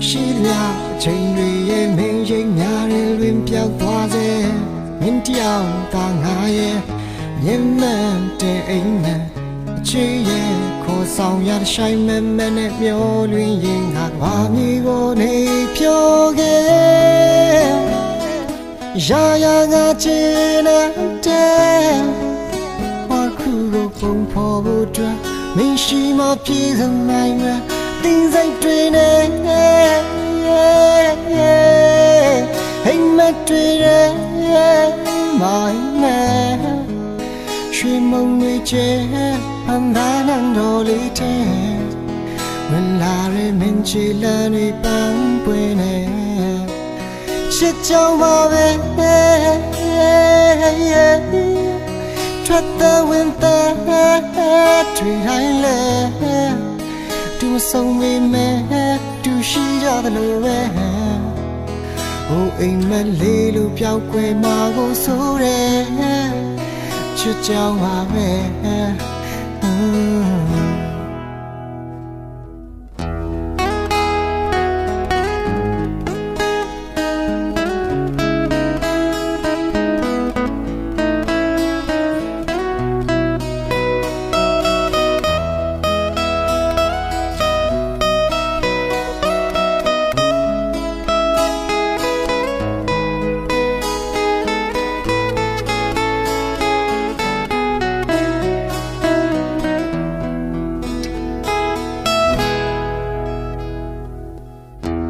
ရှိသမျှချိန်တွေရဲ့မင်းရိပ်များတဲ့လွင်ပြောက်သွားစေမင်းတယောက်သာငါရဲ့မျက်မှန်တဲ့အိမ်မှာချီရဲ့ခေါ်ဆောင်ရတဲ့ဆိုင်မမနဲ့မျောလွင်ရင်ငါဘာမီကိုနေဖြိုးခဲ့ရာရာငါချင်တဲ့ဘာခုကိုပုံဖော်ဖို့အတွက်မင်းရှိမပြေဆုံးနိုင်မှာတင်းစိတ်တွေနဲ့ဟိမ်မတွေမိုင်းနဲ့ရွှေမုံတွေချဲအန်ဒါနန်တော်လေးတဲ့ဝင်လာရဲ့မင်းချီလန်းတွေပန်းပွင့်နေချစ်ကြောင်ပါပဲထွက်တဲ့ဝင်တဲ့တွေတိုင်းလဲတူဆုံးမိမဲ့တူရှိကြတယ်လို့ပဲဟိုအိမ်မလေးလိုပြောက်ွယ်မှာကိုဆိုတယ်ချစ်ကြောင်ပါပဲ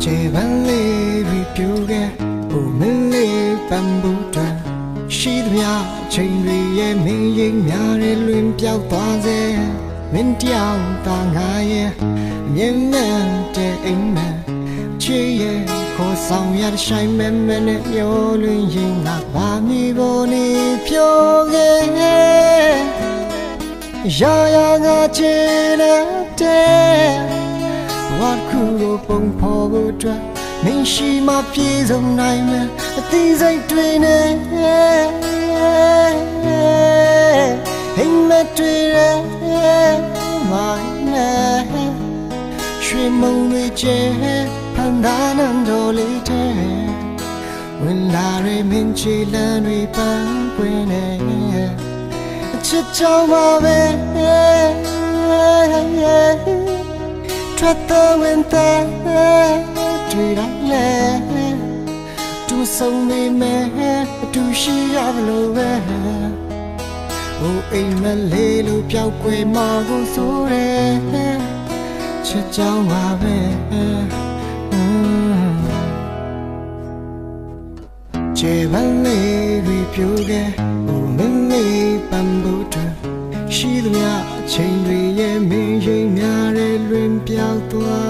ခြေပန်းလေးတွေပြိုခဲ့ဟိုမင်းလေးပန်းဘူးတွင်ရှိသမျှချိန်တွေရဲ့မင်းရိပ်များတဲ့လွင်ပြောက်သွားစေမင်းတယောက်သာငါရဲ့မျက်မှန်တဲ့အိမ်မှာချီရဲ့ခေါ်ဆောင်ရတဲ့ဆိုင်မမနဲ့မျောလွင်ရင်ငါဘာမီကိုနေဖြိုးခဲ့ရာရာငါချင်တဲ့ဘာခုကိုပုံဖော်ဖို့အတွက်မင်းရှိမပြေဆုံးနိုင်မယ်အသီးစိတ်တွေနဲ့ဟိမ်မတွေမိုင်းနဲ့ရွှေမုံတွေချဲဖန်ဒါနန်တော်လေးတဲ့ဝင်လာရဲ့မင်းချီလန်းတွေပန်းပွင့်နေအချစ်ကြောင်ပါပဲထွက်တဲ့ဝင်တဲ့တွေ့တိုင်းလဲတူဆုံးမိမဲ့တူရှိရလို့ပဲဟိုအိမ်မလေးလိုပြောက်ွယ်မှာကိုဆိုတယ်ချစ်ကြောင်ပါပဲခြေပန်းလေးတွေပြိုခဲ့ဟိုမင်းလေးပန်းဘူးတွင်ရှိသမျှချိန်တွေရဲ့မင်းရိပ်များတဲ့လွင်ပြောက်သွား